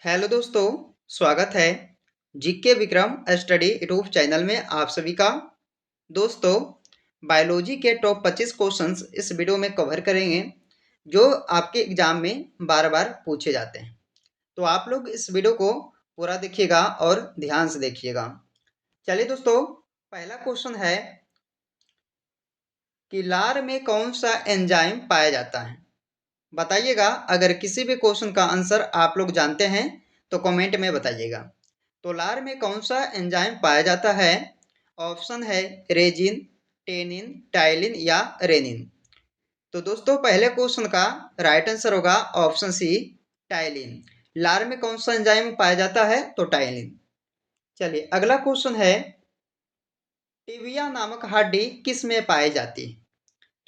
Hello दोस्तों, स्वागत है GK Vikram study YouTube channel में आप सभी का। दोस्तों, बायोलॉजी के टॉप 25 क्वेश्चंस इस वीडियो में कवर करेंगे जो आपके एग्जाम में बार बार पूछे जाते हैं। तो आप लोग इस वीडियो को पूरा देखिएगा और ध्यान से देखिएगा। चलिए दोस्तों, पहला क्वेश्चन है कि लार में कौन सा एंजाइम पाया जाता है। बताइएगा। अगर किसी भी क्वेश्चन का आंसर आप लोग जानते हैं तो कमेंट में बताइएगा। तो लार में कौन सा एंजाइम पाया जाता है? ऑप्शन है रेजिन, टेनिन, टाइलिन या रेनिन। तो दोस्तों, पहले क्वेश्चन का राइट आंसर होगा ऑप्शन सी, टाइलिन। लार में कौन सा एंजाइम पाया जाता है? तो टाइलिन। चलिए, अगला क्वेश्चन है टिबिया नामक हड्डी किस में पाई जाती है?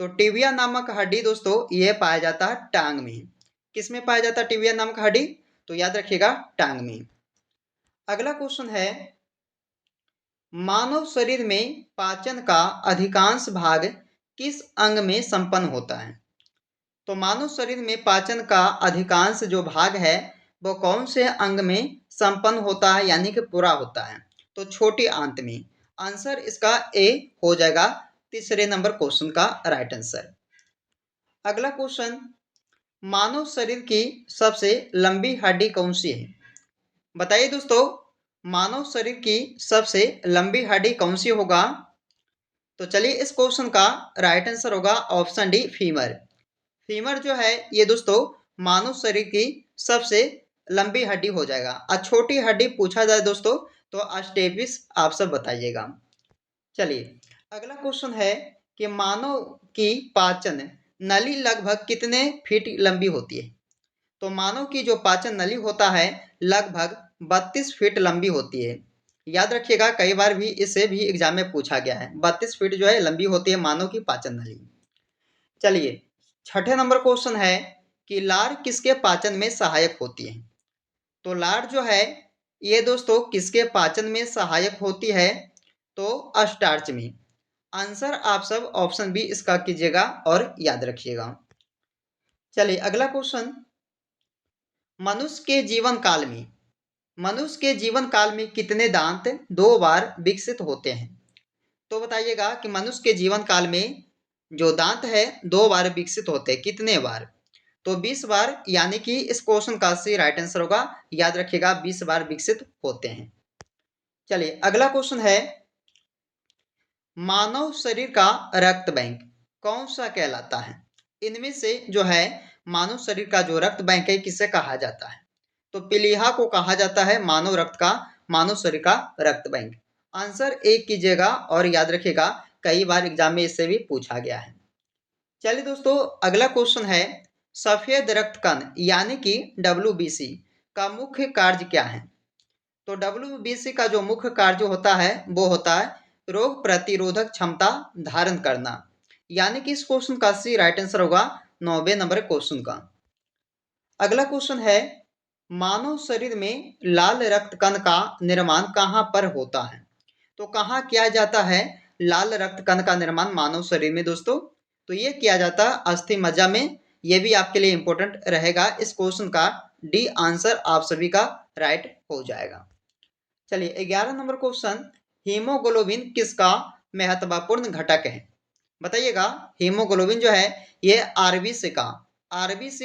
तो टिबिया नामक हड्डी दोस्तों ये पाया जाता है टांग में। किस में पाया जाता है टिबिया नामक हड्डी? तो याद रखिएगा, टांग में। अगला क्वेश्चन है मानव शरीर में पाचन का अधिकांश भाग किस अंग में संपन्न होता है? तो मानव शरीर में पाचन का अधिकांश जो भाग है वो कौन से अंग में संपन्न होता है, यानी कि पूरा होता है? तो छोटी आंत में। आंसर इसका ए हो जाएगा, तीसरे नंबर क्वेश्चन का राइट आंसर। अगला क्वेश्चन, मानव शरीर की सबसे लंबी हड्डी कौन सी है? बताइए दोस्तों, मानव शरीर की सबसे लंबी हड्डी कौन सी होगा? तो चलिए, इस क्वेश्चन का राइट आंसर होगा ऑप्शन डी, फीमर। फीमर जो है ये दोस्तों मानव शरीर की सबसे लंबी हड्डी हो जाएगा। और छोटी हड्डी पूछा जाए दोस्तों तो अस्टेपिस आप सब बताइएगा। चलिए, अगला क्वेश्चन है कि मानव की पाचन नली लगभग कितने फीट लंबी होती है? तो मानव की जो पाचन नली होता है लगभग 32 फीट लंबी होती है। याद रखिएगा, कई बार भी इसे भी एग्जाम में पूछा गया है। 32 फीट जो है लंबी होती है मानव की पाचन नली। चलिए, छठे नंबर क्वेश्चन है कि लार किसके पाचन में सहायक होती है? तो लार जो है ये दोस्तों किसके पाचन में सहायक होती है? तो स्टार्च में। आंसर आप सब ऑप्शन बी इसका कीजिएगा और याद रखिएगा। चलिए, अगला क्वेश्चन, मनुष्य के जीवन काल में कितने दांत दो बार विकसित होते हैं? तो बताइएगा कि मनुष्य के जीवन काल में जो दांत है दो बार विकसित होते हैं। कितने बार? तो 20 बार, यानी कि इस क्वेश्चन का सही राइट आंसर होगा, याद रखिएगा, 20 बार विकसित होते हैं। चलिए, अगला क्वेश्चन है मानव शरीर का रक्त बैंक कौन सा कहलाता है? इनमें से जो है मानव शरीर का जो रक्त बैंक है किसे कहा जाता है? तो प्लीहा को कहा जाता है मानव शरीर का रक्त बैंक। आंसर एक कीजिएगा और याद रखिएगा, कई बार एग्जाम में इससे भी पूछा गया है। चलिए दोस्तों, अगला क्वेश्चन है सफेद रक्त कण यानी कि WBC का मुख्य कार्य क्या है? तो WBC का जो मुख्य कार्य होता है वो होता है रोग प्रतिरोधक क्षमता धारण करना। यानी कि इस क्वेश्चन का सी राइट आंसर होगा 9वें नंबर क्वेश्चन का। अगला क्वेश्चन है मानव शरीर में लाल रक्त कण का निर्माण कहाँ पर होता है? तो कहाँ किया जाता है लाल रक्त कण का निर्माण मानव शरीर में दोस्तों? तो ये किया जाता है अस्थि मज्जा में। ये भी आपके लिए इंपॉर्टेंट रहेगा। इस क्वेश्चन का डी आंसर आप सभी का राइट हो जाएगा। चलिए, 11 नंबर क्वेश्चन, हीमोग्लोबिन किसका महत्वपूर्ण घटक है? बताइएगा। हीमोग्लोबिन जो है ये आरबीसी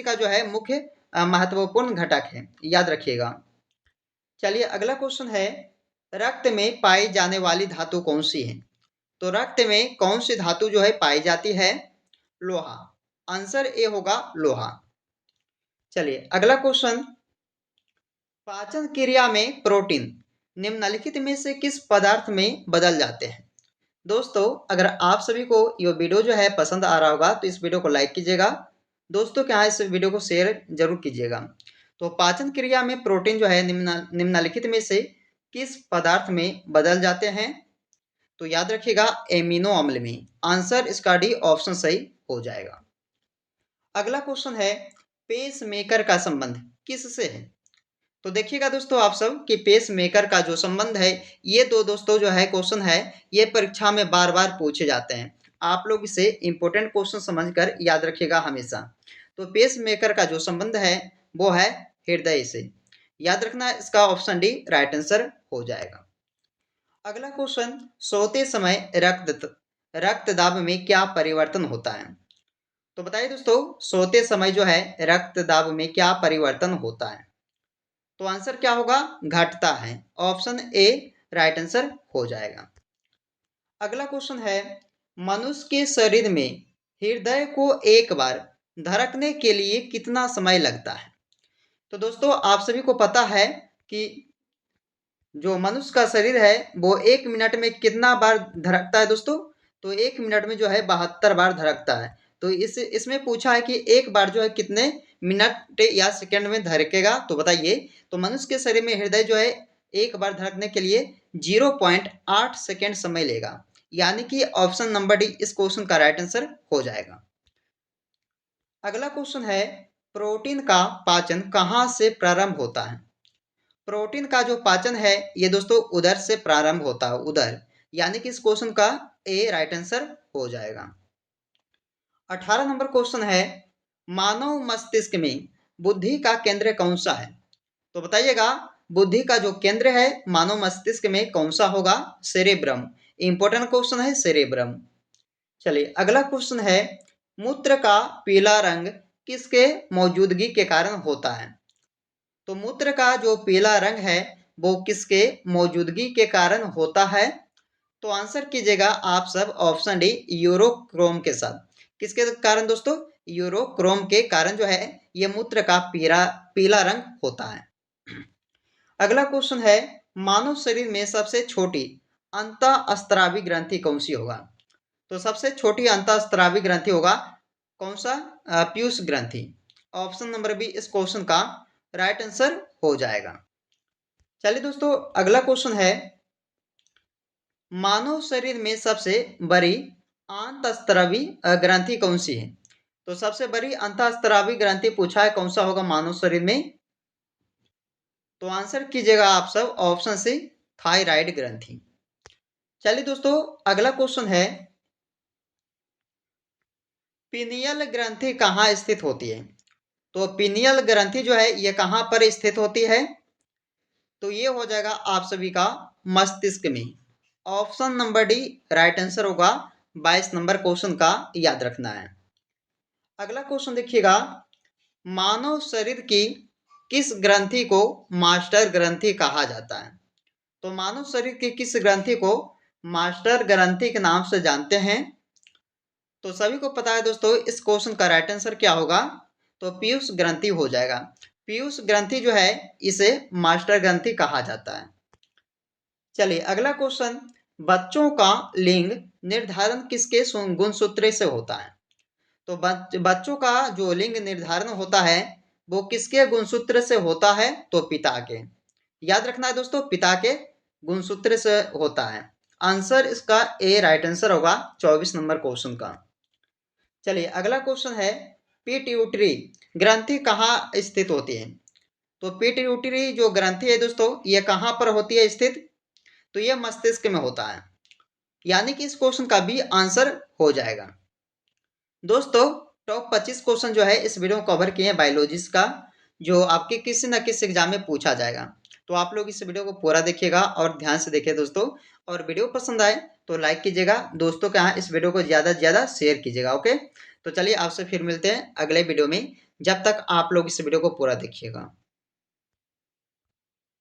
का जो है मुख्य महत्वपूर्ण घटक है, याद रखिएगा। चलिए, अगला क्वेश्चन है रक्त में पाई जाने वाली धातु कौन सी है? तो रक्त में कौन सी धातु जो है पाई जाती है? लोहा। आंसर ए होगा, लोहा। चलिए, अगला क्वेश्चन, पाचन क्रिया में प्रोटीन निम्नलिखित में से किस पदार्थ में बदल जाते हैं? दोस्तों, अगर आप सभी को ये वीडियो जो है पसंद आ रहा होगा तो इस वीडियो को लाइक कीजिएगा। दोस्तों के यहाँ इस वीडियो को शेयर जरूर कीजिएगा। तो पाचन क्रिया में प्रोटीन जो है निम्नलिखित में से किस पदार्थ में बदल जाते हैं? तो याद रखिएगा, एमिनो अम्ल में। आंसर इसका डी ऑप्शन सही हो जाएगा। अगला क्वेश्चन है पेस मेकर का संबंध किससे है? तो देखिएगा दोस्तों आप सब कि पेस मेकर का जो संबंध है, ये दो दोस्तों जो है क्वेश्चन है ये परीक्षा में बार बार पूछे जाते हैं। आप लोग इसे इंपॉर्टेंट क्वेश्चन समझकर याद रखिएगा हमेशा। तो पेस मेकर का जो संबंध है वो है हृदय से। याद रखना, इसका ऑप्शन डी राइट आंसर हो जाएगा। अगला क्वेश्चन, सोते समय रक्तदाब में क्या परिवर्तन होता है? तो बताइए दोस्तों, सोते समय जो है रक्तदाब में क्या परिवर्तन होता है? तो आंसर क्या होगा? घटता है। ऑप्शन ए राइट आंसर हो जाएगा। अगला क्वेश्चन है, मनुष्य के शरीर में हृदय को एक बार धड़कने के लिए कितना समय लगता है? तो दोस्तों, आप सभी को पता है कि जो मनुष्य का शरीर है वो 1 मिनट में कितना बार धड़कता है दोस्तों? तो 1 मिनट में जो है 72 बार धड़कता है। तो इसमें पूछा है कि एक बार जो है कितने मिनट या सेकंड में धड़केगा, तो बताइए। तो मनुष्य के शरीर में हृदय जो है एक बार धड़कने के लिए 0.8 सेकेंड समय लेगा, यानी कि ऑप्शन नंबर डी इस क्वेश्चन का राइट आंसर हो जाएगा। अगला क्वेश्चन है, प्रोटीन का पाचन कहाँ से प्रारंभ होता है? प्रोटीन का जो पाचन है ये दोस्तों उदर से प्रारंभ होता है, उदर, यानी कि इस क्वेश्चन का ए राइट आंसर हो जाएगा। 18 नंबर क्वेश्चन है, मानव मस्तिष्क में बुद्धि का केंद्र कौन सा है? तो बताइएगा, बुद्धि का जो केंद्र है मानव मस्तिष्क में कौन सा होगा? सेरेब्रम। इंपॉर्टेंट क्वेश्चन है सेरेब्रम। चलिए अगला क्वेश्चन है, मूत्र का पीला रंग किसके मौजूदगी के कारण होता है? तो मूत्र का जो पीला रंग है वो किसके मौजूदगी के कारण होता है? तो आंसर कीजिएगा आप सब ऑप्शन डी यूरोक्रोम के साथ। किसके कारण दोस्तों? यूरोक्रोम के कारण जो है ये मूत्र का पीला रंग होता है। अगला क्वेश्चन है, मानव शरीर में सबसे छोटी अंतःस्त्रावी ग्रंथि कौन सी होगा? तो सबसे छोटी अंतःस्त्रावी ग्रंथि होगा कौन सा? पीयूष ग्रंथि। ऑप्शन नंबर बी इस क्वेश्चन का राइट आंसर हो जाएगा। चलिए दोस्तों अगला क्वेश्चन है, मानव शरीर में सबसे बड़ी अंतःस्त्रावी ग्रंथि कौन सी है? तो सबसे बड़ी अंतःस्त्रावी ग्रंथि पूछा है कौन सा होगा मानव शरीर में? तो आंसर कीजिएगा आप सब ऑप्शन सी थायराइड ग्रंथि। चलिए दोस्तों अगला क्वेश्चन है, पीनियल ग्रंथि कहाँ स्थित होती है? तो पीनियल ग्रंथि जो है ये कहाँ पर स्थित होती है? तो ये हो जाएगा आप सभी का मस्तिष्क में। Option number D right answer होगा। 22 नंबर क्वेश्चन का याद रखना है। अगला क्वेश्चन देखिएगा, मानव शरीर की किस ग्रंथि को मास्टर ग्रंथि कहा जाता है? तो मानव शरीर की किस ग्रंथि को मास्टर ग्रंथि के नाम से जानते हैं? तो सभी को पता है दोस्तों इस क्वेश्चन का राइट आंसर क्या होगा? तो पीयूष ग्रंथि हो जाएगा। पीयूष ग्रंथि जो है इसे मास्टर ग्रंथि कहा जाता है। चलिए अगला क्वेश्चन, बच्चों का लिंग निर्धारण किसके गुणसूत्र से होता है? तो बच्चों का जो लिंग निर्धारण होता है वो किसके गुणसूत्र से होता है? तो पिता के। याद रखना है दोस्तों, पिता के गुणसूत्र से होता है। आंसर इसका ए राइट आंसर होगा 24 नंबर क्वेश्चन का। चलिए अगला क्वेश्चन है, पिट्यूटरी ग्रंथि कहाँ स्थित होती है? तो पिट्यूटरी जो ग्रंथि है दोस्तों ये कहाँ पर होती है स्थित? तो ये मस्तिष्क में होता है, यानी कि इस क्वेश्चन का भी आंसर हो जाएगा। दोस्तों टॉप 25 क्वेश्चन जो है इस वीडियो में कवर किए हैं बायोलॉजिस का, जो आपके किसी न किसी एग्जाम में पूछा जाएगा। तो आप लोग इस वीडियो को पूरा देखिएगा और ध्यान से देखिए दोस्तों। और वीडियो पसंद आए तो लाइक कीजिएगा, दोस्तों के यहाँ इस वीडियो को ज़्यादा से ज़्यादा शेयर कीजिएगा। ओके, तो चलिए आपसे फिर मिलते हैं अगले वीडियो में। जब तक आप लोग इस वीडियो को पूरा देखिएगा।